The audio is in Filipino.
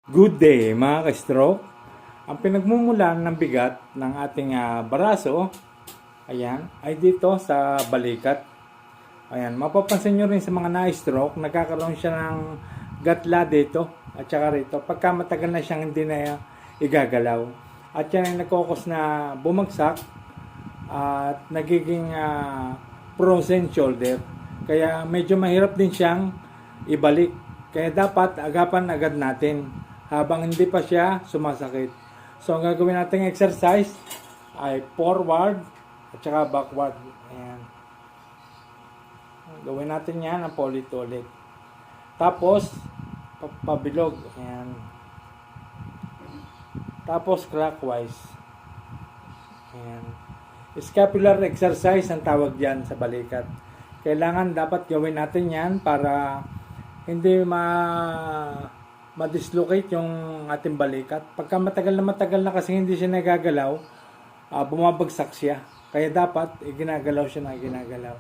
Good day mga ka-stroke. Ang pinagmumulan ng bigat ng ating baraso, ayan, ay dito sa balikat. Ayan, mapapansin nyo rin sa mga na-stroke, nagkakaroon siya ng gatla dito at saka rito. Pagka matagal na siyang hindi na igagalaw. At yan ay nagkokos na bumagsak at nagiging frozen shoulder. Kaya medyo mahirap din siyang ibalik. Kaya dapat agapan agad natin habang hindi pa siya sumasakit. So, ang gagawin nating exercise ay forward at saka backward. Ayan. Gawin natin yan ang paulit-ulit. Tapos, pabilog. Ayan. Tapos, clockwise. Ayan. Scapular exercise ang tawag dyan sa balikat. Kailangan dapat gawin natin yan para hindi ma-dislocate yung ating balikat. Pagka matagal na kasi hindi siya nagagalaw, bumabagsak siya. Kaya dapat ginagalaw siya na ginagalaw.